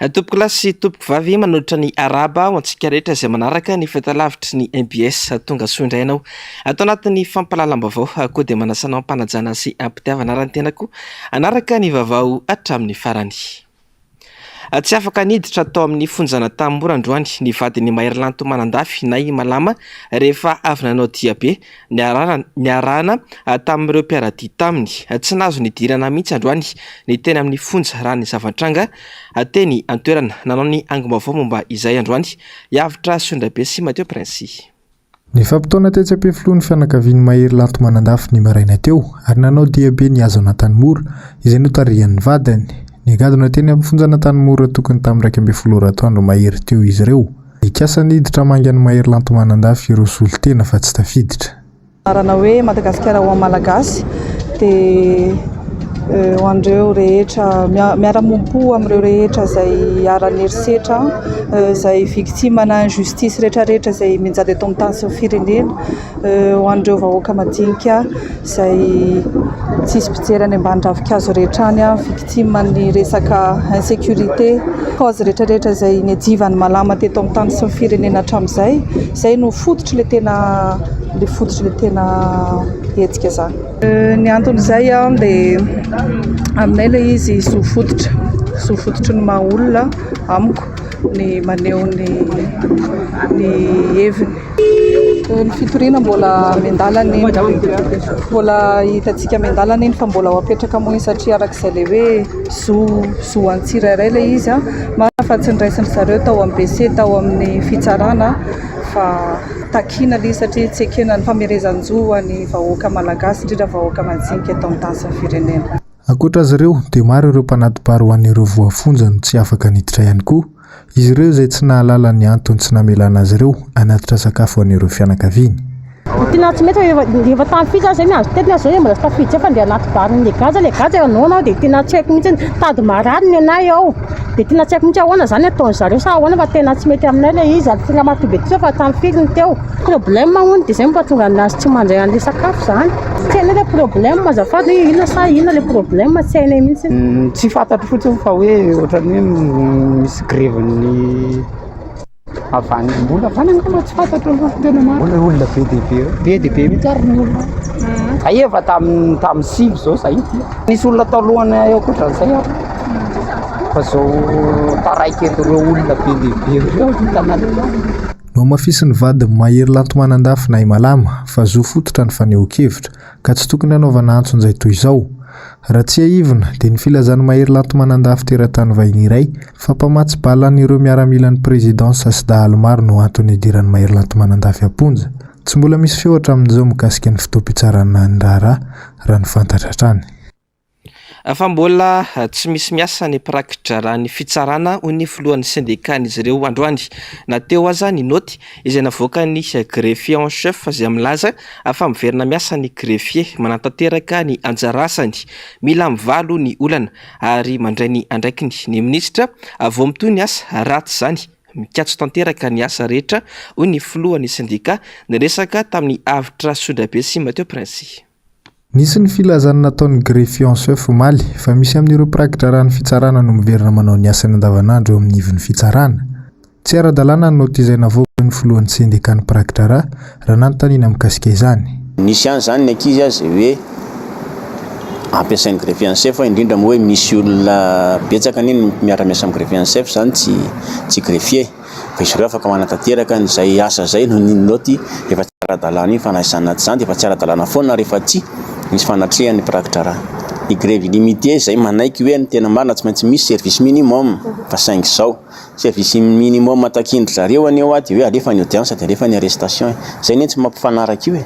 Tompoko lasy tompoko vavy manolotra ny araba ho antsika rehetra izay manaraka ny fahitalavitry ny MBS tonga soa indrainao. Atao anatin'ny fampalalam-baovao koa dia manasanao ampanajana sy ampitiavana rahan-tenako anaraka ny vaovao hatramin'ny farany. Tsy afaka niditra tao amin'ny fonjana tamora androany ny vadiny Maherylanto manandafy na i malama rehefa avy nanao diabe ny arahana tamin'ireo mpiaradia taminy. Tsy nazo nidirana mihitsy androany ny teny amin'ny fonja raha ny zavatranga teny antoerana nanao ny angom-baovao momba izay androany hiavitra Sondrabe sy Mateo Prince. Ny fampitaona tetsy filohan'ny fianakavian'ny Maherylanto manandafy ny maraina teo ary nanao diabe ny azo an-tanimora izay notarian'ny vadiny. Ny gadona teny amin'ny fonjana tanimora tokony tamin'ny 12 atoandro mahery teo izy ireo. Ikasa niditra mangan'ny Maherylanto manandafy ireo solitena fa tsy tafiditra. Arana hoe Madagasikara ho malagasy dia ho andreo rehetra miara-mompo amin'ireo rehetra izay ara-nerisetra izay victime na injustice rehetrarehetra izay mijanjy eto amin'ny tany sy ny firenena ho andreo vahoaka madinika izay tsisy mpijery any ambany-dravinkazo rehetra any victime ny resaka insécurité cause rehetrarehetra izay niajivany malama teto amin'ny tany sy ny firenena hatramin'izay izay no fototry le tena hetsika zany. Ny anton'izay dia aminay ilay izy soafototry ny maha olona amiko ny maneho ny heviny. Ny fitoriana mbola miandalana iny, mbola hitantsika miandalana iny fa mbola ho apetraka moa iny satria arak'izay le hoe zo an-tsirairay ilay izy fa tsy niraisin'ny zareo tao amin'ny BC tao amin'ny fitsarana fa takina ilay satria tsy ekena ny famerezan-jo ny vahoaka malagasy indrindra vahoaka majinika eto amin'ny tany sy ny firenena. Ankoatra azy ireo dia maro ireo mpanadim-paro ho an'ireo voafonja no tsy afaka niditra ihany koa. Izy ireo izay tsy nahalala ny antony tsy namelana azy ireo anatitra sakafo ho an'ireo fianakaviany. Tena tsy mety efa tamin'ny fitsy zay azo tena zao mbola tsy tafiditra fa dia anaty bariny le gaza anao dia tena tsy haiko mihitsy tady marary anay ao dia tena tsy haiko mihitsy ahoana zany ataon'ny zareo sa ahoana fa tena tsy mety aminay ilay izy ary tena matobe tso fa tamin'ny filiny teo problème hono dia zay mba tonga anazy tsy mandray an'ilay sakafo zany tsy hainay ilay problème azafady hoe inona ilay problème tsy hainay mihitsy. Tsy fantatro fotsiny fa hoe ohatran'ny misy greviny avany mbola fanangana tsy fantatro tena maro olona be dia be mihitsy ary ny olona efa tamin'ny sivy zao zay nisy olona tao lohany eo akoatran'izay ary fa zao taraiky eto ireo olona be dia be ireo hitanaleo. No mafisy ny vadiny Maherylanto manandafy na i malama fa zo fototra ny faneho-kevitra ka tsy tokony hanaovana antson'izay toy izao. Raha tsy haivina dia ny filazan'ny Maherylanto manandafy teratany vahiny iray fa mpamatsy balan'ireo miaramilan'ny présidence sy dahalo maro no antony idiran'ny Maherylanto manandafy amponja. Tsy mbola misy feotra amin'izao mikasika ny fitoam-pitsarana ny raharaha raha ny fantatra hatrany. Fa mbola tsy misy miasa ny prakitra raha ny fitsarana ho ny filohan'ny syndicat-n'izy ireo androany. Nateo aza ny noty izay navoaka ny greffier en chef izay milaza fa miverina miasa ny greffier manantanteraka ny anjara asany, mila mivalo ny olana ary mandray ny andraikiny. Ny minisitra vao mitoy ny asa ratsy zany mikatso tanteraka ny asa rehetra ho ny filohan'ny syndicat niresaka tamin'ny avitra Sondrabe sy Mateo Prince. Nisy ny filazana nataon'ny greffier en chef omaly fa misy amin'ireo prakitra raha ny fitsarana no miverina manao ny asany andavanandro eo amin'ny ivin'ny fitsarana. Tsy ara-dalàna ny noty izay navoaka ny filohan'ny syndicat ny prakitra raha nanontaniana mikasika izany. Nisy ihany zany ny ankizy azy hoe ampiasain'ny greffier en chef indrindra moa hoe misy olona betsaka niny miara-miasa amin'ny greffier en chef zany tsy greffier fa izy ireo afaka manatanteraka n'izay asa zay no ny noty efa tsy ara-dalàna iny fanaisana zany dia efa tsy ara-dalàna foana rehefa tsy misy fanatrehany prakitra raha. Ny grève limité zay manaiky hoe ny tena marina tsy maintsy misy service minimum fa saingy zao service minimum atakindry zareo aneo dia hoe alefa ny audience dia alefa ny arrestation zay ny tsy mampifanaraka io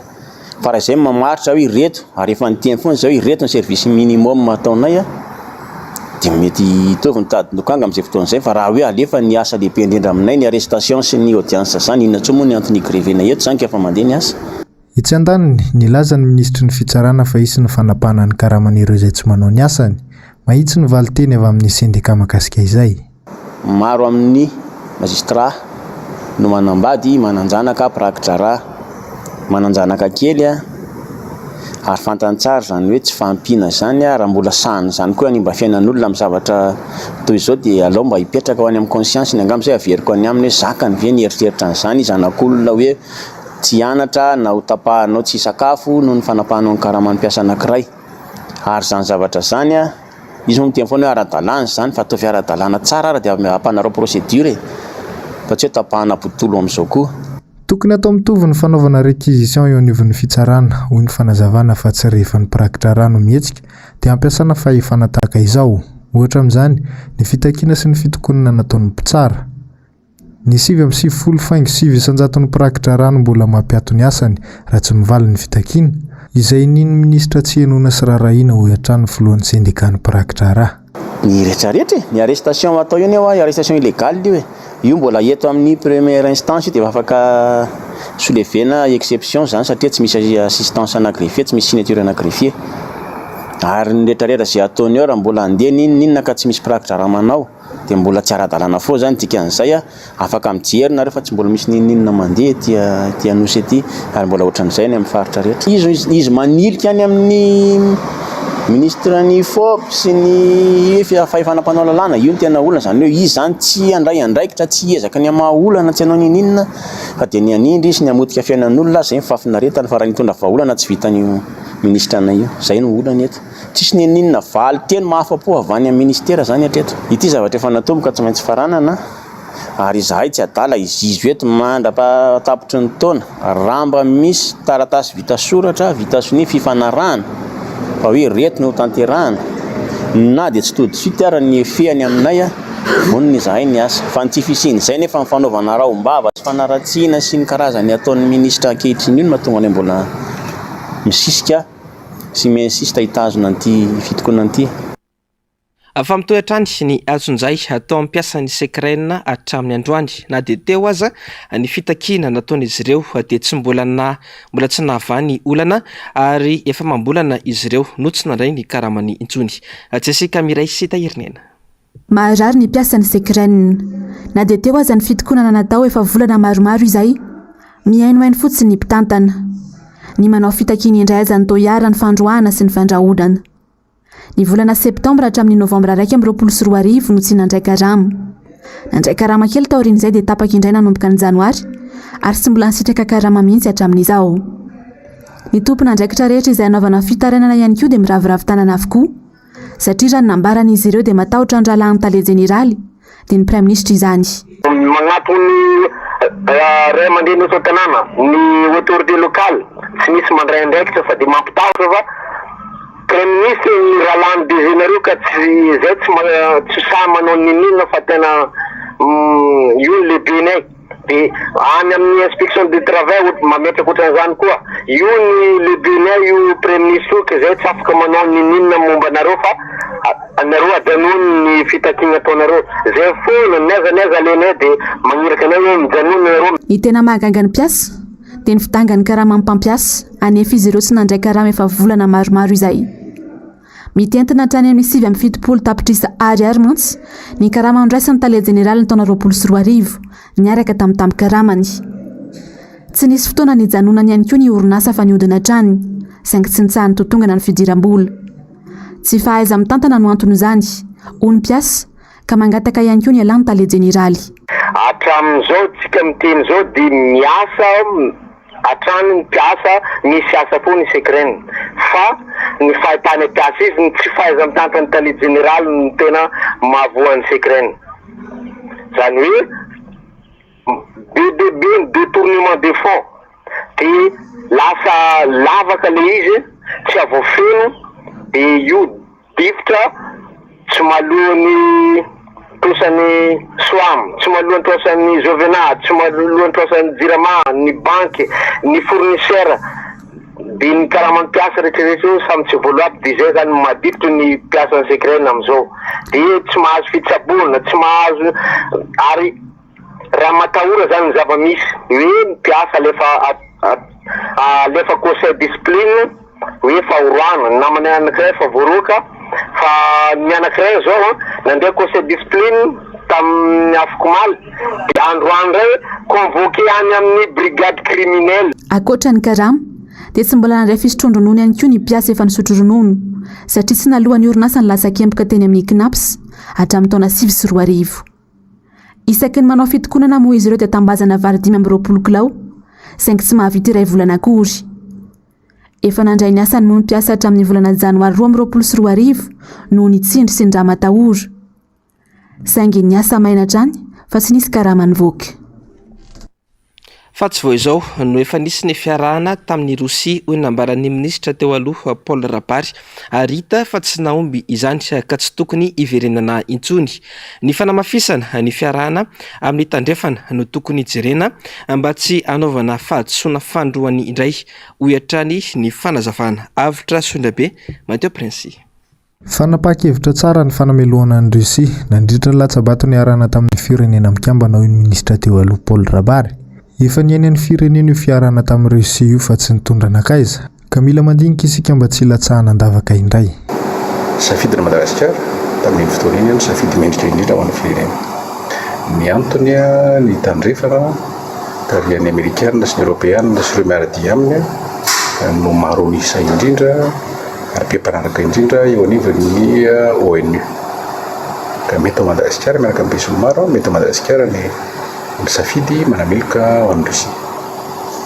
fa raha izay mamaritra hoe ireto ary efa nyteny foana zao ireto ny service minimum ataonay dia mety hitovy ny tady lokanga amin'izay fotoan'izay fa raha hoe alefa ny asa lehibe indrindra aminay ny arrestation sy ny audience zany inona tsoa moa ny antony grevena eto zany ka efa mandeha ny asa. Itsy andaniny nilaza ny ministry ny fitsarana fa isy ny fanapahana ny karaman'ireo izay tsy manao ny asany. Mahitsy ny valiteny avy amin'ny syndicat makasika izay. Maro amin'ny magistrat no manambady mananjanaka prakitra raha mananjanaka kely ary fantantsara zany hoe tsy fampina zany raha mbola sahany zany koa ny mba fiainan'olona amin'ny zavatra toy izao dia alao mba hipetraka ho any amin'ny conscience ny angamba zay averiko any aminy hoe zakany ve nieritreritra an'izany zanak'olona hoe tsy hianatra na ho tapahanao tsy sakafo noho ny fanapahanao ny karamany mpiasa anankiray ary zany zavatra zany izy moa miteny foana hoe ara-dalàna zany fa ataovy ara-dalàna tsara ara dia ampanarao procédure fa tsy hoe tapahana botolo amin'izao koa. Tokony atao mitovy ny fanaovana réquisition eo anivon'ny fitsarana hoy ny fanazavana fa tsy rehefa nipirakitra rano mihetsika dia ampiasana fahefana tahaka izao. Ohatra amin'izany ny fitakiana sy ny fitokonana nataon'ny mpitsara. Ny 7.7 isanjaton'ny mpirakitra rano mbola mampiato ny asany raha tsy mivaly ny fitakiana izay niny ministra tsy henona sy rarahina ho hatrany filohan'ny sendikany mpirakitra raha. Ny rehetrarehetra ny arrestation atao io ny arrestation illégale io io mbola eto amin'ny première instance dia afaka soulevena exception zany satria tsy misy assistance ana greffier tsy misy signature ana greffier ary ny rehetrarehetra zay ataony eo raha mbola andeha ninona ka tsy misy mpirakitra raha manao dia mbola tsy ara-dalàna fô zany dikan'izay afaka mijerina rehefa tsy mbola misy ninona mandeha ty anosy aty ary mbola ohatran'izay ny amin'ny faritra rehetra izy manilika any amin'ny ministre ny FOP sy ny fahefanam-panao lalàna io ny tena olana zany hoe izy zany tsy andray andraikitra tsy ezaka ny amaha olana tsy hanao ninona fa dia ny anindry sy ny amotika fiainan'olona zay mifafinaretana fa raha nitondra vahaolana tsy vitany ministre ana io zay no olana eto tsisy ninona valy teny mahafa-po avy any amin'ny ministera zany hatreto ity zavatra efa natomboka tsy maintsy faranana ary izahay tsy adala izy eto mandra-tapitry ny taona ramba misy taratasy vita soratra vita soni fifanarahana fa hoe reto no tanterahana na dia tsy tody suite ara ny efehany aminay vonony izahay ny asa fa ntifisiny zay nefa ny fanaovana raombava sy fanaratsiana sy ny karazany ataon'ny ministra ankehitriny io no mahatonga any mbola misisika sy miinsista hitazona an'ity fitokonana an'ity. Fa mitoetrany ny azonjay atao ampiasa ny sekrenina hatramin'ny androany na dia teo aza ny fitakiana nataon'izy ireo dia tsy mbola tsy nahavany olana ary efa mambolana izy ireo no tsy nandray ny karamany intsony. Jessica Miray sy Tahirnena. Maharary ny piasa ny sekrenina na dia teo aza ny fitokonana natao efa volana maromaro izay mihainohaino fotsiny ny mpitantana ny manao fitakiana indray aza ny toyara ny fandroahana sy ny fandrahodana. Ny volana septambra hatramin'ny novambra 2024 no tsy nandray karama. Nandray karama kely taorin'izay dia tapaka indray nanomboka ny janoary ary sy mbola nisitraka karama mihitsy hatramin'izao. Ny tompona andraikitra rehetra izay anaovana fitarenana ihany koa dia miraviravy tanana avokoa satria raha ny nambaran'izy ireo dia matahotra ny rahalahin'ny tale jeneraly dia ny prime ministre izany. Magnatony ray aman-dreny eto tanàna ny autorité locale tsy misy mandray andraikitra fa dia mampitahotra fa prime ministre ny rahalahin'ny dégénéraux ka tsy zay tsy sahy manao ninina fa tena io ny lehibenay dia any amin'ny inspection de travail mametraka ohatran'izany koa io ny lehibenay io prime ministre ka zay tsy afaka manao ninina momba anareo fa anareo ajanony ny fitakiana ataonareo zay foana naiza alenay dia magniraka anay hoe mijanony nareo. Ny tena mahagaga ny mpiasa dia ny fitangany karama mpampiasa anefa izy ireo tsy nandray karama efa volana maromaro izay. Mitentina hatrany amin'ny 7.7 tapitrisa ariary mantsy ny karama andraisany tale jeneraly ny taona 2024 niaraka tamin'ny karamany. Tsy nisy fotoana ny janonany ihany koa ny orinasa fa nihodina hatrany saingy tsy nitsahany totongana ny fidiram-bola. Tsy fahaiza mitantana no antony izany hoy ny mpiasa ka mangataka ihany koa ny alàny tale jeneraly. Hatramin'izao tsika miteny izao dia miasa hatrany ny mpiasa misy asa foa ny sekrenina fa ny fahitany mpiasa izy tsy fahaiza mitantany tale jeneraly ny tena mahavoan'ny sekrenina. Zany hoe be détournement de fonds dia lasa lavaka le izy tsy avoafeno dia io difitra tsy malohany tosany soam tsy malohany tosany jovenat tsy malohany tosany jirama ny banky ny fournisseur dia ny karamany mpiasa rehetrarehetra samy tsy voaloaby dia zay zany madifitra ny mpiasan'ny sekrenina amin'izao dia tsy mahazo fitsabonana tsy mahazo ary raha matahora zany ny zava-misy hoe mpiasa alefa conseil discipline hoe fa oroana namany anankiray fa voaroaka fa ny anankiray zao nandeha conseil discipline tamin'ny afokomaly dia androany ray convoqué any amin'ny brigade criminelle. Akoatra ny karama dia tsy mbola nandray fisotrondro ronono ihany koa ny mpiasa efa nisotro ronono satria tsy nalohan'ny orinasa ny lasa kempoka teny amin'ny knaps hatramin'ny taona 2024. Isaky ny manao fitokonana moa izy ireo dia tambazana vary 520 kilao saingy tsy mahavita iray volana akory. Efa nandray ny asany moa ny mpiasa hatramin'ny volana janoary 2024 noho ny tsindry sy ny drama atahory. Saingy ny asa maina hatrany fa tsy nisy karama nivoaka. Fa tsy vao izao no efa nisy ny fiarahana tamin'ny Rosia hoy nambaran'ny minisitra teo aloha Paul Rabary ary hita fa tsy naomby izany ka tsy tokony iverenana intsony. Ny fanamafisana ny fiarahana amin'ny tandrefana no tokony jerena mba tsy anaovana fahadisoana fandroany indray hoy hatrany ny fanazavana avitra Sondrabe Mateo Prince. Fanapaka-hevitra tsara ny fanamelohana ny Rosia nandritra ny latsabato ny arahana tamin'ny firenena mikambana hoy ny minisitra teo aloha Paul Rabary. Efa niaina ny firenena io fiarahana tamin'ny Rosia io fa tsy nitondra nakaiza ka mila mandinika isika mba tsy hilatsahana andavaka indray. Safidina Madagasikara tamin'ny fotoana iny safidy mendrika indrindra ho an'ny firenena. Ny antony ny tandrefana tarihan'ny Amerikanina sy ny Europeanina sy ireo miaradia aminy no maronisa indrindra ary mpiampanaraka indrindra eo anivon'ny ONU. Ka mety ao Madagasikara miaraka amin'ny besin'ny maro mety ao Madagasikara ny safidy manameloka ho an'ny Rosia.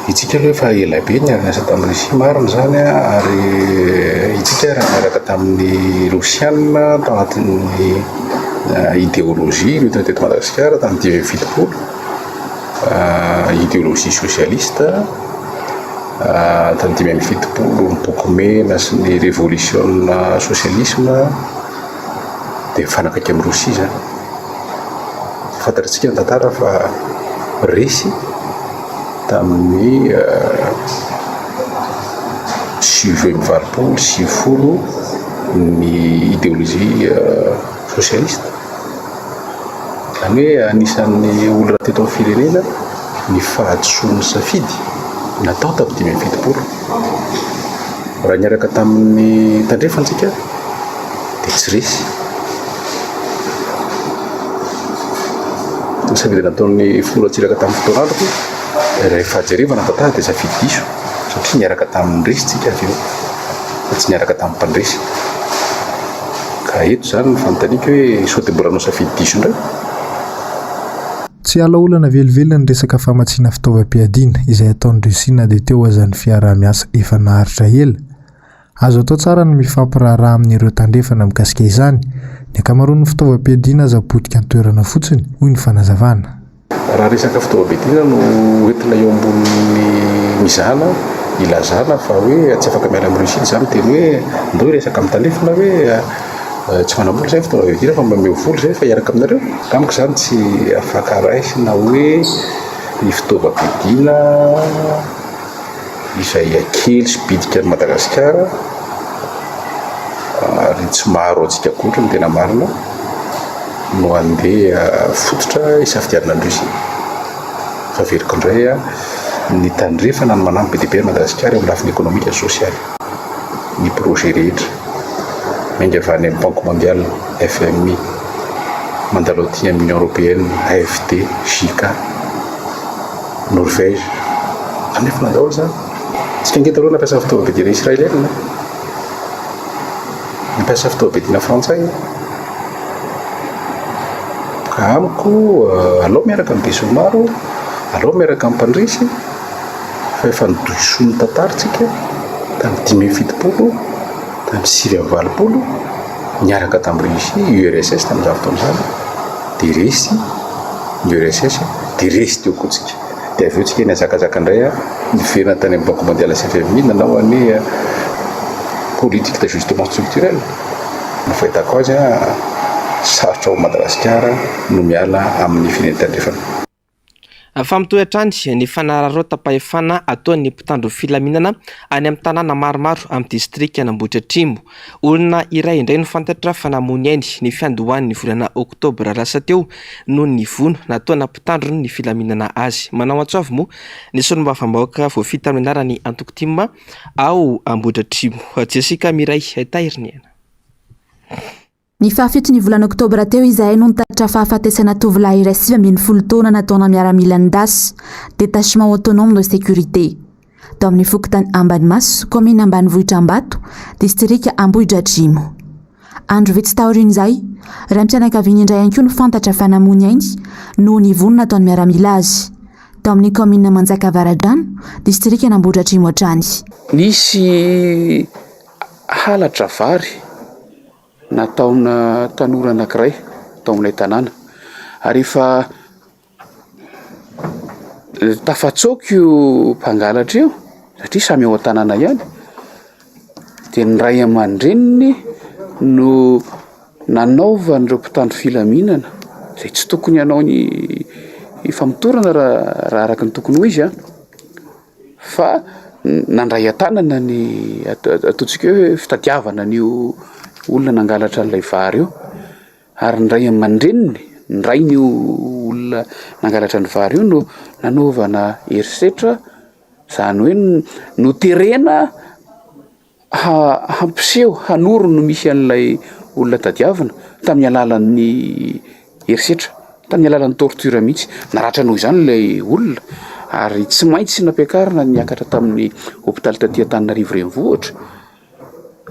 Itsika aloha efa ela be ny araniasa tamin'ny Rosia marina zany ary itsika raha miaraka tamin'ny Rosianina tao anatin'ny idéologie no teto Madagasikara tamin'ny 2070 idéologie socialiste tamin'ny 2070 mipoko mena sy ny révolution socialisme dia mifanakaiky amin'ny Rosia zany. Fantatritsika ny tantara fa resy tamin'ny 1970 ny idéologie socialiste. Izany hoe anisan'ny olona teto amin'ny firenena ny fahadisoan'ny safidy natao tamin'ny 2070. Raha niaraka tamin'ny tandrefantsika dia tsy resy. Safidy nataon'ny foloatsiraka tamin'ny fotoan'andro rehefa jerevana tantara dia safidy diso satria niaraka tamin'ny resitsika avy eo fa tsy niaraka tamin'ny mpandresy. Ka eto zany ny fanontaniako hoe sao dia mbola anao safidy diso indray. Tsy alaolana velively ny resaka famatsiana fitaovam-piadiana izay ataon'ny Rosia na dia teo azan'ny fiaraha-miasa efa naharitra ela. Azo atao tsara ny mifampiraharaha amin'ireo tandrefana mikasika izany. Ny ankamaroan'ny fitaovam-piadiana aza potika ny toerana fotsiny hoy ny fanazavana. Raha resaka fitaovam-piadiana no entina eo ambonin'ny mizana ilazana fa hoe tsy afaka miala amin'ny Rosia izany teny hoe ndao resaka amin'ny tandrefana hoe tsy manambola izay fitaovam-piadiana fa mameo vola izay fa hiaraka aminareo. Amiko izany tsy afaka raisina hoe ny fitaovam-piadiana izay akely sy bitika ny Madagasikara ary tsy maro antsika kotra ny tena marina no andeha fototra isafidianana ny Rosia. Fa veriko indray ny tandrefana no manampy be dia be Madagasikara eo amin'ny lafiny ekonomika sy sosialy. Ny projet rehetra mainga avy any amin'ny Banque mondiale, FMI, mandalo aty amin'ny Union européenne, AFD, JICA, Norvège. Anefa mandalo zany. Tsika ngeto aloha nampiasa fitaovam-piadiana israeliana, nampiasa fitaovam-piadiana frantsay. Ka amiko alao miaraka amin'ny besin'ny maro, alao miaraka amin'ny mpandresy fa efa nidosoany tantaritsika tamin'ny 2070 tamin'ny 2020 niaraka tamin'ny Rosia URSS tamin'izany fotoana izany dia resy ny URSS dia resy teo kotsika. Dia avy eo tsika ny azakazaka indray niverina tany amin'ny Banque mondiale sy FMI nanao ny politique d'ajustement structurel. Ny fahitako azy sarotra ao Madagasikara no miala amin'ny firenena tandrefana. Fa mitohy hatrany ny fanararotam-pahefana ataon'ny mpitandro filaminana any amin'ny tanàna maromaro amin'ny distrika Anambohitra Atrimo. Olona iray indray no fantatra fa namony ainy ny fiandohan'ny volana Oktobra lasa teo no ny vono nataona mpitandro ny filaminana azy. Manao antsoavy moa ny solombavambahoaka voafita amin'ny anarany Antokotima ao Ambohitra Atrimo. Jessica Miray Tahiriny. Ny fahafito ny volana Oktobra teo izahay no nitatitra fahafatesana tovolahy iray 20 taona nataona miaramila ny DAS, détachement autonome de sécurité. tao amin'ny fokontany Ambanimaso, commune Ambanivohitra Ambato, distrika Ambohidratrimo. Andro vitsy taoriana izay, raim-pianakaviana indray ihany koa no fantatra fa namony ainy no nivonona ataony miaramila azy tao amin'ny commune Manjakavaradrano, distrika Ambohidratrimo hatrany. Nisy halatra vary nataona tanora anankiray tao amin'ilay tanàna ary efa tafatsoky io mpangalatra io satria samy ao an-tanàna ihany dia ny ray aman-dreniny no nanaova n'ireo mpitandro filaminana izay tsy tokony hanao ny famitorana raha araka ny tokony ho izy fa nandray an-tanana ny ataontsika hoe fitadiavana n'io olona nangalatra an'ilay vary io ary ny ray aman-dreniny ny ray ny olona nangalatra ny vary io no nanaovana herisetra izany hoe no terena hampiseho hanoro no misy an'ilay olona tadiavana tamin'ny alalan'ny herisetra, tamin'ny alalan'ny tortura mihitsy naratra noho izany ilay olona ary tsy maintsy nampiakarina niakatra tamin'ny hôpitaly taty Antananarivo renivohitra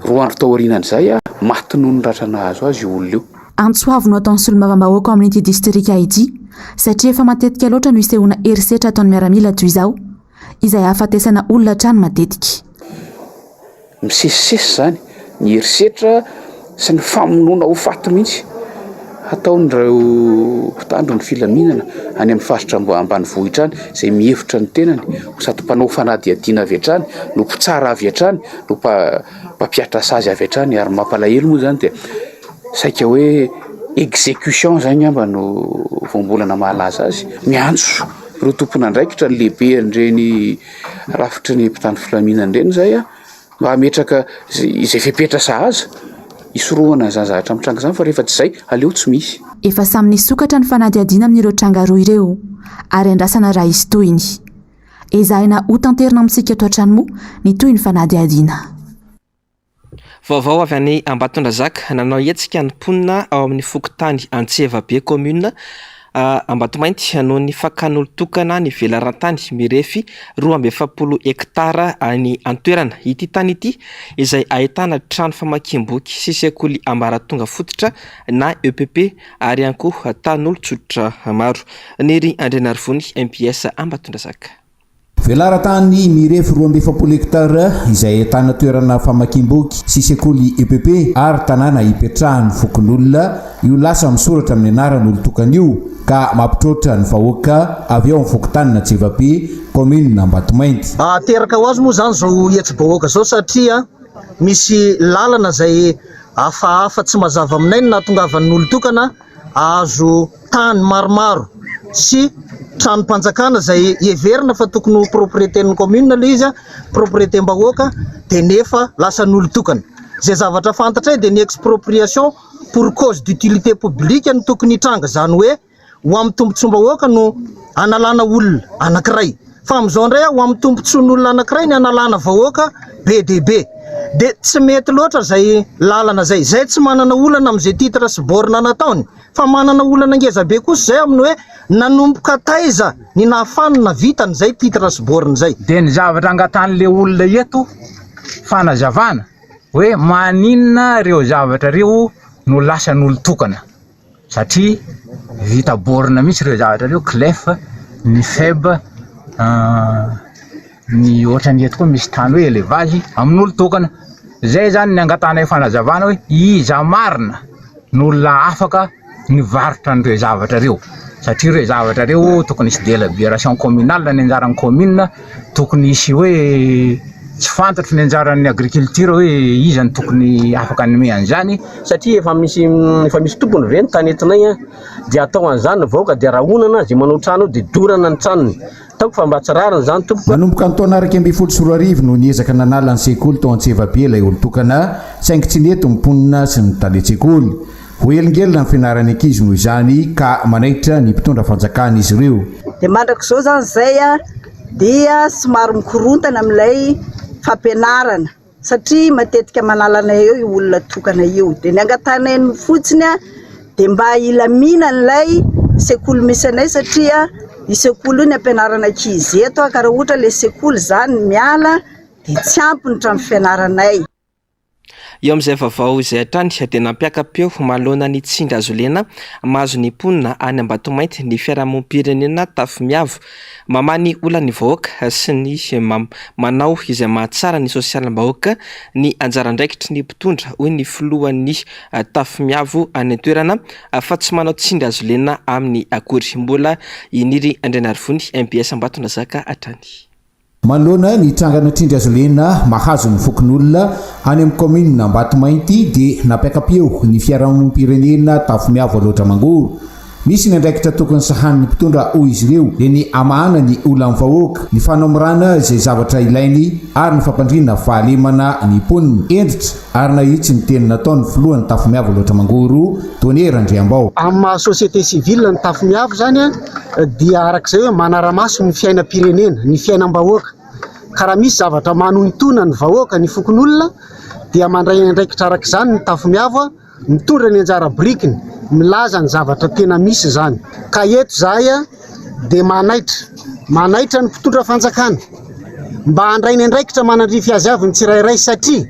2 andro tao aorianan'izay maty noho ny ratra nahazo azy io olona io. Antsoavy no ataon'ny solombavambahoaka amin'ity distrika ity satria efa matetika loatra no isehoana herisetra ataony miaramila toy izao izay ahafatesana olona trano matetika. Misesisesy zany ny herisetra sy ny famonoana ho faty mihitsy ataon'ireo mpitandro ny filaminana any amin'ny faritra ambanivohitra any izay mihevitra ny tenany ho sady mpanao fanadihadiana avy hatrany no mpitsara avy hatrany no mpampiatra sazy avy hatrany ary mampalahelo moa zany dia saika hoe exécution zany amba no voambolana mahalaza azy miantso ireo tompon'andraikitra ny lehibe an'ireny rafitry ny mpitandro filaminana ireny zay mba hametraka izay fepetra sahaza isorohana zany zavatra amin'ny tranga izany fa rehefa tsy izay aleo tsy misy. Efa samy nisokatra ny fanadihadiana amin'ireo tranga roa ireo ary andrasana raha izy toyny. Ezahina ho tanterina amintsika eto an-trano moa ny toy ny fanadihadiana. Vaovao avy any Ambatondrazaka nanao hetsika ny mponina ao amin'ny fokontany Antsevabe commune Ambatomainty noho ny fakan'olon-tokana ny velarantany mirefy 27 hektara any antoerana ity tany ity izay ahitana trano famakiam-boky sy sekoly ambaratonga fototra na EPP ary ihany koa tan'olon-tsotra maro. Nery Andrenarivony MBS Ambatondrazaka. Velarantany mirefy 27 hektara izay ahitana toerana famakiam-boky sy sekoly EPP ary tanàna hipetrahany fokon'olona io lasa misoratra amin'ny anaran'olon-tokana io ka mampitrotra ny vahoaka avy ao amin'ny fokontany Antsevabe commune Ambatomainty. Teraka ho azy moa zany zao hetsi-bahoaka zao satria misy lalana izay hafahafa tsy mazava aminay no nahatongavan'ny olon-tokana azo tany maromaro sy trano-panjakana izay heverina fa tokony ho propriétén'ny commune ilay izy propriété-bahoaka dia nefa lasa n'olon-tokana. Izay zavatra fantatra dia ny expropriation pour cause d'utilité publique no tokony hitranga izany hoe ho amin'ny tombontsom-bahoaka no analana olona anankiray fa amin'izao indray ho amin'ny tombontsoan'olona anankiray ny analana vahoaka be dia be dia tsy mety loatra izay lalana izay tsy manana olana amin'izay titra sy borina nataony fa manana olana ngeza be kosa izay amin'ny hoe nanomboka taiza ny nahafanina vitany izay titra sy borina izay. Dia ny zavatra angatan'ilay olona eto fanazavana hoe maninona ireo zavatra ireo no lasa n'olon-tokana satria vita borina mihitsy ireo zavatra ireo clef ny feb ny ohatrany eto koa misy tany hoe élevage amin'olon-tokana zay zany ny angatana fanazavana hoe iza marina n'olona afaka ny varotra n'ireo zavatra ireo satria ireo zavatra ireo tokony hisy délibération communale ny anjaran'ny commune tokony hisy hoe tsy fantatry ny anjaran'ny agriculture hoe iza ny tokony afaka nyme an'izany satria efa misy tompony ve ny tany etinay dia atao an'izany vahoaka dia raha onana zay manao trano dia dorana ny tranony taoko fa mba tsy rariny zany tompoko. Manomboka ny taona 2024 no niezaka nanala ny sekoly tao Antsevabe ilay olon-tokana saingy tsy neto mimponina sy nitaly sekoly ho elingelina ny fianarany ankizy noho izany ka manaitra ny mpitondra fanjakana izy ireo. Dia mandrak'izao zany zay dia somary mikorontana amin'ilay fampianarana satria matetika manalana eo io olona tokana io dia ny angatanay fotsiny dia mba ilamina n'ilay sekoly misy anay satria sekoly ny ampianarana ankizy eto ka raha ohatra le sekoly zany miala dia tsy ampy ny trano fianaranay. Eo amin'izay vaovao izay hatrany dia nampiaka-peo manoloana ny tsindry azo lena mahazo ny mponina any Ambatomainty ny fiarahamonim-pirenena tafimiavo mamany olana ny vahoaka sy ny manao izay mahatsara ny sosialim-bahoaka ny anjaran-draikitry ny mpitondra hoy ny filohan'ny tafimiavo any an-toerana fa tsy manao tsindry azo lena amin'ny akory. Mbola iniry Andrenarivony MBS Ambatondrazaka hatrany. Manoloana ny trangana trindry azo lena mahazo ny fokon'olona any amin'ny commune Ambatomainty dia napiaka-peo ny fiarahamonim-pirenena tafimiavo loatra mangoro. Misy ny andraikitra tokony sahan'ny mpitondra hoy izy ireo dia ny amahana ny olona amin'ny vahoaka, ny fanaomrana izay zavatra ilainy ary ny fampandrina fahalemana ny mponina endritra ary nahitsy ny teny nataony filohan'ny tafimiavo loatra mangoro Tonnerre Andriambao. Amin'ny société civile ny tafimiavo zany dia arak'izay hoe manara-maso ny fiainam-pirenena, ny fiainam-bahoaka. Ka raha misy zavatra manontona ny vahoaka ny fokon'olona dia mandray andraikitra arak'izany ny tafimiavo mitondra ny anjara brikiny milaza ny zavatra tena misy zany. Ka eto zahay dia manaitra ny mpitondra fanjakana mba handray ny andraikitra manandrify azy avy ny tsirairay satria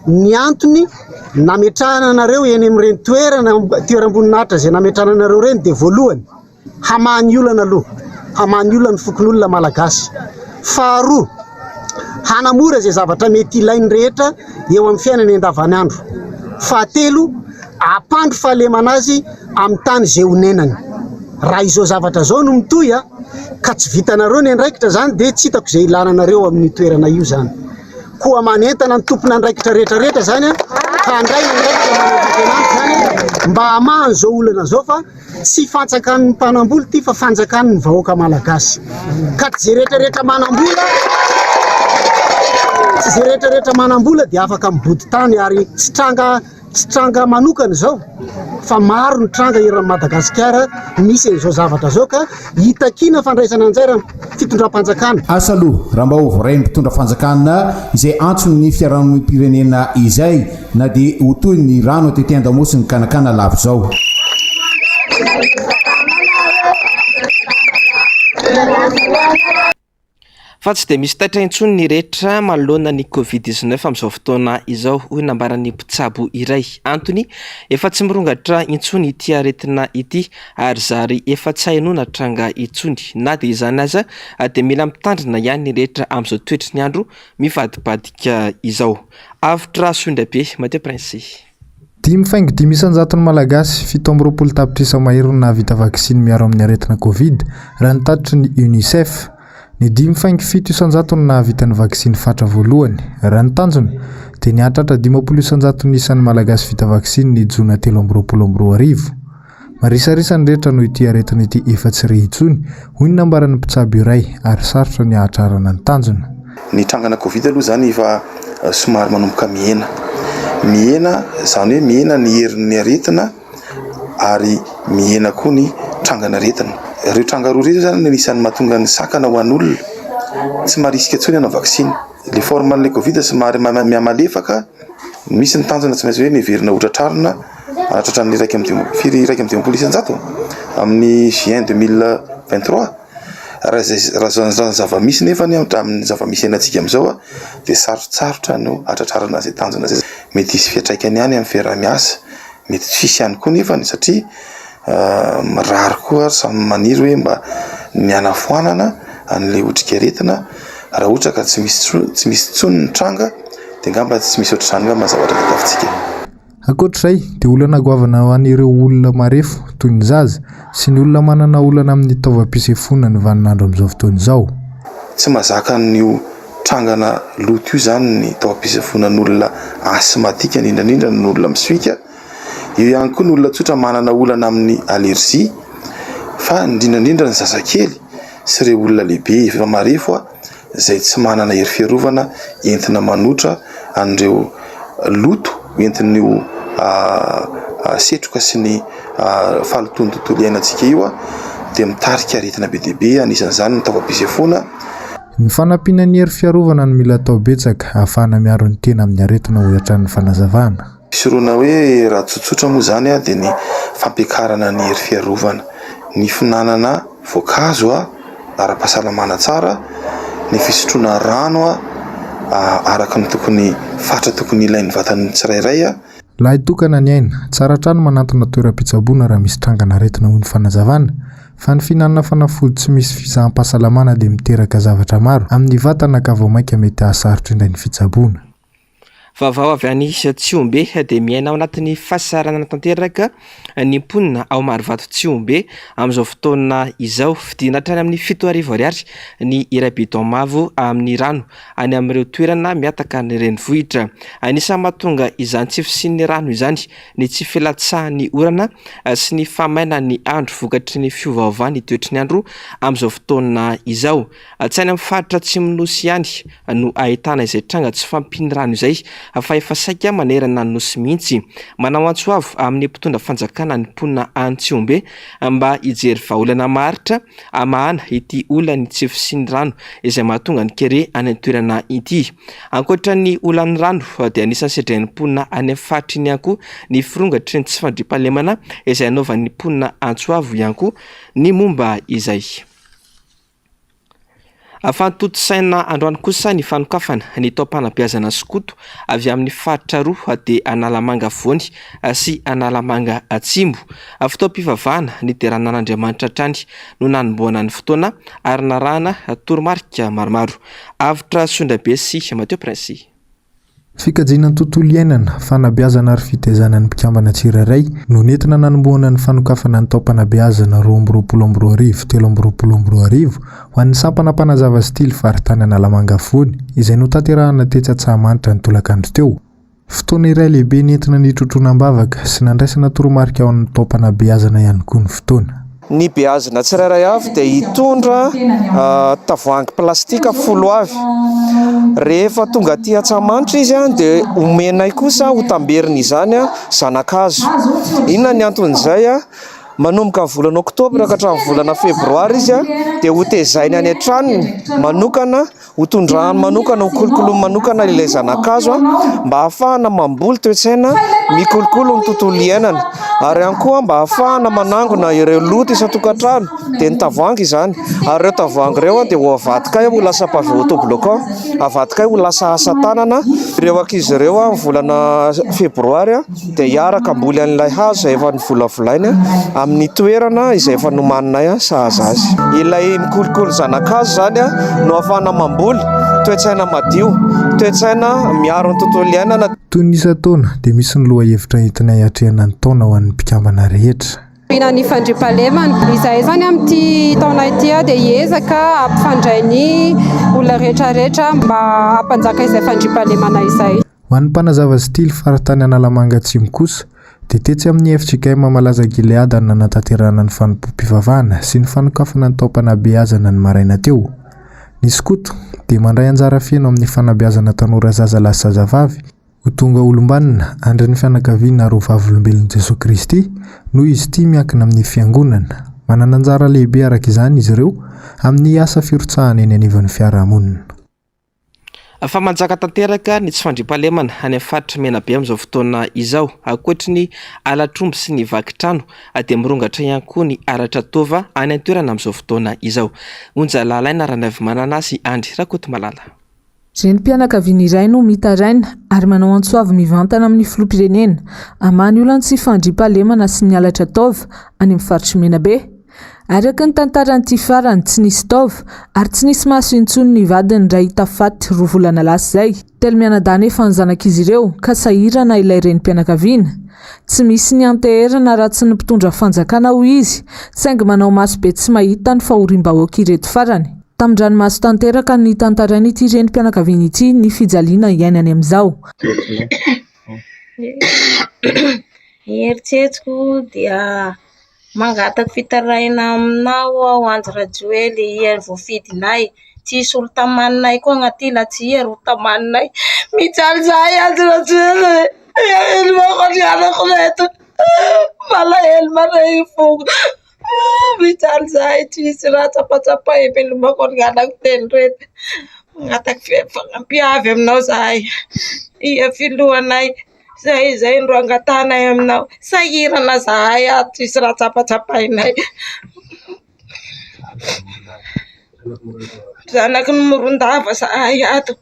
ny antony nametrahana anareo eny amin'ireny toeram-boninahitra izay nametrahana anareo reny dia voalohany hamahany olana aloha, hamahany olana ny fokon'olona malagasy. Faharoa, hanamora izay zavatra mety ilainy rehetra eo amin'ny fiainany andavanandro. Fahatelo, ampandro fahalemana azy amin'ny tany izay honenany. Raha izao zavatra zao no mitohy ka tsy vitanareo ny andraikitra zany dia tsy hitako izay ilananareo amin'ny toerana io zany. Koa manentana ny tompona andraikitra rehetrarehetra zany ka handray ny andraikitra manodidina zany mba hamahany zao olana zao fa tsy fanjakan'ny mpanamboly ty fa fanjakan'ny vahoaka malagasy. Ka tsy zay rehetrarehetra manambola dia afaka mibody tany ary tsy tranga manokana zao fa maro ny tranga eran'ny Madagasikara misy izao zavatra zao ka hitakina fandraisana anjara fitondram-panjakana. Asaloha raha mba ho voray ny mpitondra fanjakana izay antsony ny fiarahamonim-pirenena izay na dia ho toy ny rano tetỳ an-damosy ny kanakana lavo zao. Fa tsy dia misy taitra intsony ny rehetra manoloana ny Covid-19 amin'izao fotoana izao hoy nambaran'ny mpitsabo iray. Antony efa tsy mirongatra intsony ity aretina ity ary zary efa tsy hainoana tranga intsony na dia izany aza dia mila mitandrina ihany ny rehetra amin'izao toetry ny andro mivadibadika izao. Avitra Sondrabe, Mateo Prince. 5,500 malagasy 7 tapitrisa mahery navita vaksiny miaro amin'ny aretina Covid raha nitatitry ny UNICEF. Ny 5,700 nahavita ny vaksiny fatra voalohany. Raha ny tanjony dia niatratra 5,100 isan'ny malagasy vita vaksiny ny jona 2022. Marisarisa ny rehetra no ity aretina ity efa tsy rehitsony hoy ny nambaran'ny mpitsabo iray ary sarotra ny ahatrarana ny tanjony. Ny trangana Covid aloha zany efa somary manomboka mihena zany hoe mihena ny herin'ny aretina ary mihena koa ny trangana aretina. Ireo tranga roa rehetra zany anisan'ny mahatonga ny sakana ho an'olona tsy maharisika intsony hanao vaksiny. Le forman'ilay Covid somary miamalefaka, misy ny tanjona tsy maintsy hoe niverina hotratrarina tratran'ny 1,2 amin'ny juin 2023. Raha zava-misy nefa ny amin'ny zava-misy anantsika amin'izao dia sarotsarotra no atratrarana izay tanjona zay. Mety hisy fiatraikany ihany amin'ny fiaraha-miasa, mety tsy fisy ihany koa nefa satria marary koa samy maniry hoe mba mianafoanana an'ilay otrika aretina raha ohatra ka tsy misy tsony ny tranga dia ngamba tsy misy ohatr'izany ngamba zavatra vitafintsika. Ankoatr'izay dia olana goavana ho an'ireo olona marefo toy ny zaza sy ny olona manana olana amin'ny taovam-pisefona ny vaninandro amin'izao fotoana izao. Tsy mazaka ny trangana loto io zany ny taovam-pisefonan'olona asmatika indrindra ny olona misuika. Io ihany koa ny olona tsotra manana olana amin'ny allergie fa indrindra ny zazakely sy ireo olona lehibe efa marefo izay tsy manana hery fiarovana entina manotra an'ireo loto entin'ny setroka sy ny fahalotoan'ny tontolo iainantsika io dia mitarika aretina be dia be anisan'izany ny taovam-pisefona. Ny fanampiana ny hery fiarovana no mila atao betsaka ahafahana miaro ny tena amin'ny aretina ho hiatran'ny fanazavana. Soroana hoe raha tsotsotra moa zany dia ny fampiakarana ny hery fiarovana, ny finanana voankazo ara-pahasalamana tsara, ny fisotroana rano araka ny tokony fatra tokony ilain'ny vatany tsirairay lahy tokana ny aina tsara trano manantona toeram-pitsaboana raha misy trangana aretina hoy ny fanazavana fa ny fihinanana fanafody tsy misy fisaham-pahasalamana dia miteraka zavatra maro amin'ny vatana ka vao mainka mety hahasarotra indray ny fitsaboana. Vaovao avy any Tsiombe dia miaina ao anatin'ny fasarana tanteraka ny mponina ao Marivato Tsiombe amin'izao fotoana izao fidina hatrany amin'ny 7 arivo ariary ny irabidon mavo amin'ny rano any amin'ireo toerana miataka ny renivohitra. Anisany mahatonga izany tsy fisian'ny rano izany ny tsy filatsahan'ny orana sy ny famaina ny andro vokatry ny fiovaovany toetry ny andro amin'izao fotoana izao. Tsy any amin'ny faritra Atsimonosy ihany no ahitana izay tranga tsy fampiny rano izay fa efa saika manerana ny nosy mihitsy. Manao antsoavo amin'ny mpitondra fanjakana ny mponina any Tsiombe mba hijery vahaolana maharitra amahana ity olany tsy fisian'ny rano izay mahatonga ny kere any an-toerana ity. Ankoatra ny olan'ny rano dia anisan'ny sedrain'ny mponina any amin'ny faritra iny ihany koa ny firongatry ny tsy fandriam-pahalemana izay anaovan'ny mponina antsoavo ihany koa ny momba izay. Afantoto saina androany kosa ny fanokafana ny taom-panabeazana skoto avy amin'ny faritra roa dia Analamanga Voany sy Analamanga Atsimbo. Fotoam-pivavahana ny deranan'Andriamanitra trany no nanomboana ny fotoana ary narahana toromarika maromaro. Avitra Sondrabe sy Mateo Prince. Fikajiana ny tontolo iainana, fanabeazana ary fitaizana ny mpikambana tsirairay no nentina nanomboana ny fanokafana ny taom-panabeazana 2023 ho an'ny sampana mpanazava stily faritany Analamanga Voany izay no tanterahana tetsy Antsahamanitra ny tolakandro teo. Fotoana iray lehibe nentina ny trotronom-bavaka sy nandraisana toromarika ao amin'ny taom-panabeazana ihany koa ny fotoana. Ny beazina tsirairay avy dia hitondra tavoahangy plastika 10 avy. Rehefa tonga aty Antsahamanitra izy dia omenay kosa ho tamberina izany zanakazo. Inona ny anton'izay manomboka ny volana Oktobra ka hatramin'ny volana Febroary izy dia ho tezainy any an-tranony manokana, ho tondrahany manokana, ho kolokolomy manokana ilay zanakazo mba ahafahana mamboly toe-tsaina mikolokolo ny tontolo iainana, ary ihany koa mba ahafahana manangona ireo loto isan-tokantrano dia ny tavoahangy izany. Ary ireo tavoahangy ireo dia ho avadikay ho lasa pavé autobloquant, avadikay ho lasa asa tanana. Ireo ankizy ireo amin'ny volana Febroary dia hiaraka amboly an'ilay hazo izay efa nivolavolainy amin'ny toerana izay efa nomaninay sahaza azy. Ilay mikolokolo zanakazo zany no ahafahana mamboly toe-tsaina madio, toe-tsaina miaro ny tontolo iainana. Toy ny isa-taona dia misy ny loha hevitra entinay hatrehana ny taona ho an'ny mpikambana rehetra. Ny fandriampahalemana izay zany amin'ity taona ity dia hiezaka ampifandray ny olona rehetrarehetra mba hampanjaka izay fandriampahalemana izay. Ho an'ny mpanazava stily faritany Analamanga Atsimo kosa dia tetsy amin'ny FJKM malaza Gileada no nanatanterahana ny fanompoam-pivavahana sy ny fanokafana ny taom-panabeazana ny maraina teo. Ny skoto dia mandray anjara fiaino amin'ny fanabeazana tanora zaza lahy sy zazavavy ho tonga olombanina andry ny fianakaviana roa vavolombelon'i Jesosy Kristy noho izy ity miankina amin'ny fiangonana. Manana anjara lehibe araka izany izy ireo amin'ny asa firotsahana eny anivan'ny fiarahamonina. Fa manjaka tanteraka ny tsy fandriampahalemana any amin'ny faritra Menabe amin'izao fotoana izao. Ankoatry ny alatromby sy ny vakitrano dia mirongatra ihany koa ny aratra tova any an-toerana amin'izao fotoana izao. Onja lalaina Ranavy Mananasy Andry Rakoto Malala. Renim-pianakaviana iray no mitaraina ary manao antsoavy mivantana amin'ny filoham-pirenena hamany olana tsy fandriampahalemana sy ny alatra tova any amin'ny faritra Menabe. Araka ny tantaran'ity farany tsy nisy taova ary tsy nisy maso intsony ny vadiny ray tafaty 2 volana lasa izay. Telo mianadahy efa ny zanak'izy ireo ka sahirana ilay renim-pianakaviana. Tsy misy ny anteherana raha tsy ny mpitondra fanjakana ho izy, saingy manao maso be tsy mahita ny fahoriam-bahoaka ireto farany. Tamin-dranomaso tanteraka ny tantarain'ity renim-pianakaviana ity ny fijaliana iainany amin'izao. Eritreretiko dia mangataka fitaraina aminao ao Anjo Rajoely iany voafidinay. Tsisy olo tamaninay koa agnaty na tsy ero olo tamaninay. Mijaly zahay Anjo Rajoely. Elo mako anako reto. Malahelo mare fo. Mijaly zahay tsisy raha tsapatsapay elo mako anako teny reto. Mangataka fifampiavy aminao zahay. Ia filohanay. Zay ro angatanay aminao. Sahirana zahay ato tsisy raha tsapatsapay nay. Zanaky ny Morondava zahay ato.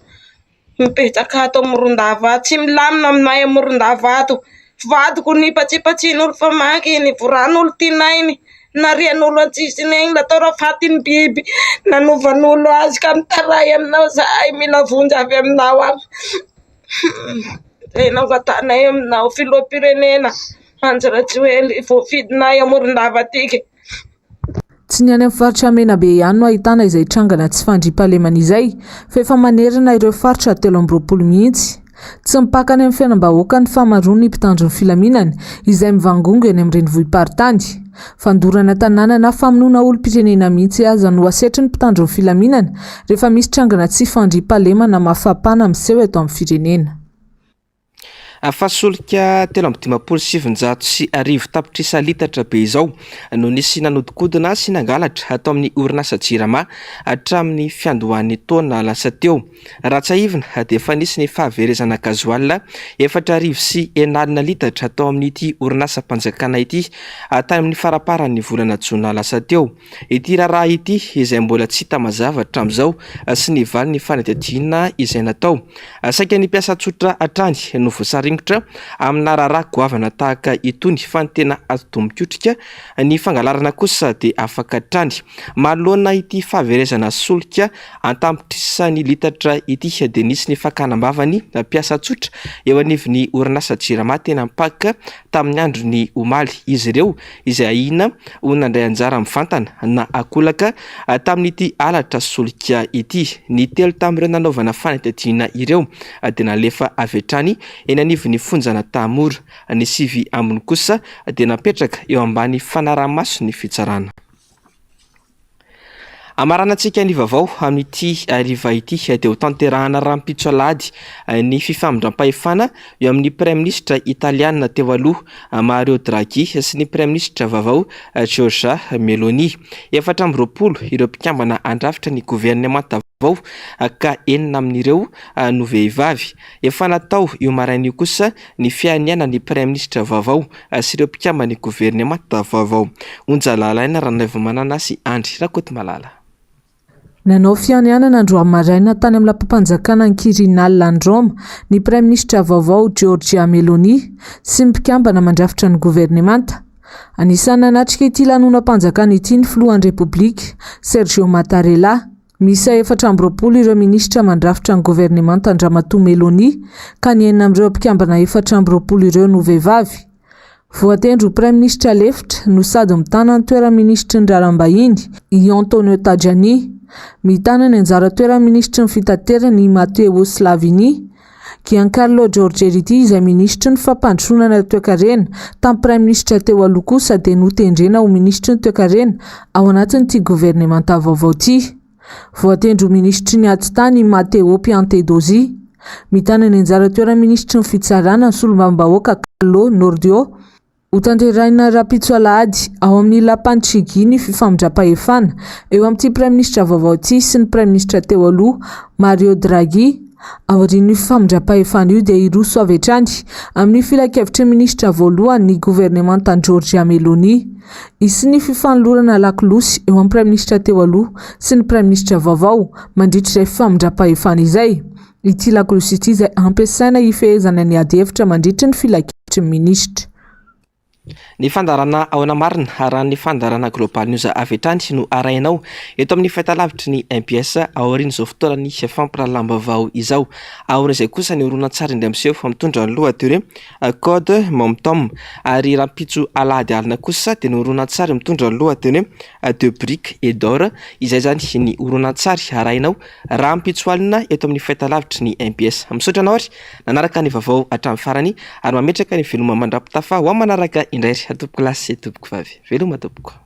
Mipetraka ato Morondava, tsy milamina aminay Morondava ato. Vadiko nipatsipatsian'olo famaky iny, voran'olo tinainy, narian'olo antsisiny iny, natao rafatiny biby, nanovan'olo azy ka mitaray aminao zahay, mila vonjy avy aminao agny. Zay nangatanay aminao, filoham-pirenena Anjarajoely, voafidinay Morondava tiky. Tsy ny any amin'ny faritra Menabe ihany no ahitana izay trangana tsy fandriam-pahalemana izay, fa efa manerana ireo faritra 30 mihitsy. Tsy mipaka any amin'ny fiainam-bahoaka ny famaroany mpitandro ny filaminany izay mivangongo eny amin'ny renivohim-paritany. Fandorana tanàna na famonoana olom-pirenena mihitsy aza no asetry ny mpitandro ny filaminana rehefa misy trangana tsy fandriam-pahalemana mafapana miseho eto amin'ny firenena. Fahasolika 3,700 sy arivo tapitrisa litatra be izao no nisy nanodikodina sy nangalatra atao amin'ny orinasa jirama hatramin'ny fiandohan'ny taona lasa teo. Raha tsy ahivina dia efa nisy ny fahaverezana gazoala 4,9 litatra atao amin'ity orinasa mpanjakana ity tany amin'ny faraparan'ny volana jona lasa teo. Ity raharaha ity izay mbola tsy hita mazava hatramin'izao sy ny valy ny fanadihadiana izay natao. Saika ny mpiasa tsotra hatrany no voasary amina raharaha goavana tahaka itony fa ny tena atodomikotrika ny fangalarana kosa dia afaka hatrany. Manoloana ity fahaverezana solika antampitrisany litatra ity dia nisy ny fakanambavany mpiasa tsotra eo anivon'ny orinasa jirama tena mipaka tamin'ny androny omaly. Izy ireo izay ahina ho nandray anjara mivantana na akolaka tamin'ity alatra solika ity. Ny telo tamin'ireo nanaovana fanadihadiana ireo dia nalefa avy hatrany eny anivon'ny fonjana Tamora. Ny 9 ambiny kosa dia napetraka eo ambany fanaraha-maso ny fitsarana. Amaranantsika ny vaovao amin'ity ariva ity dia ho tanterahana rahampitso alahady ny fifamindram-pahefana eo amin'ny praiministra italiana teo aloha Mario Draghi sy ny praiministra vaovao Giorgia Meloni. 420 ireo mpikambana andrafitra ny gouvernemanta vaovao ka 9 amin'ireo no vehivavy. Efa natao io maraina io kosa ny fianiana ny praiministra vaovao sy ireo mpikambana ny gouvernemanta vaovao. Onjalalaina Ranaivomanana sy Andry Rakotomalala. Nanao fianianana androany maraina tany amin'ny lampam-panjakana ny Quirinal Landrome ny praiministra vaovao Giorgia Meloni sy mpikambana mandrafitra ny gouvernemanta. Anisany nanatrika ity lanonam-panjakana ity ny filohan'ny Repoblika Sergio Mattarella. Misa 420 ireo ministra mandrafitra ny gouvernemanta Andramatoa Meloni ka ny 9 amin'ireo mpikambana 420 ireo no vehivavy. Voatendro praiministra lefitra no sady mitana ny toera-ministry ny raharaham-bahiny i Antonio Tajani. Mitana ny anjara toera-ministry ny fitaterana Matteo Salvini. Giancarlo Giorgetti izay ministry ny fampandrosoana toe-karena tamin'ny praiministra teo aloha kosa dia notendrena ho ministry ny toe-karena ao anatin'ity gouvernemanta vaovao ity. Voatendro ministry ny ady tany Matteo Piantedosi. Mitana ny anjara toera-ministry ny fitsarana ny solombavambahoaka Carlo Nordio. Ho tandreraina rahampitso alahady ao amin'ny lapan'ny Tsiginy fifamindram-pahefana eo amin'ity praiministra vaovao ity sy ny praiministra teo aloha Mario Draghi. Aorian'io fifamindram-pahefana io dia iroso avy hatrany amin'ny filakevitry ministra voalohany ny gouvernemanta Giorgia Meloni. Isy ny fifanolorana lakolosy eo amin'ny praiministra teo aloha sy ny praiministra vaovao mandritra izay fifamindram-pahefana izay. Ity lakolosy ity izay ampiasaina hifehezana ny ady hevitra mandritra ny filakevitry ministra. Ny fandarana ao anamarina raha ny fandarana global news avy hatrany no arainao eto amin'ny fahitalavitry ny MBS aorian'izao fotoana ny fampirahalaam-baovao izao. Aorian'izay kosa ny horonan-tsary indray miseho fa mitondra ny lohateny code momtom ary rahampitso alahady alina kosa dia ny horonan-tsary mitondra ny lohateny de brique et d'or izay zany ny horonan-tsary arainao rahampitso alina eto amin'ny fahitalavitry ny MBS. Misaotra anao ary nanaraka ny vaovao hatramin'ny farany ary mametraka ny veloma mandrapitafa ho manaraka indray tompoko lasy tompoko vavy veloma tompoko.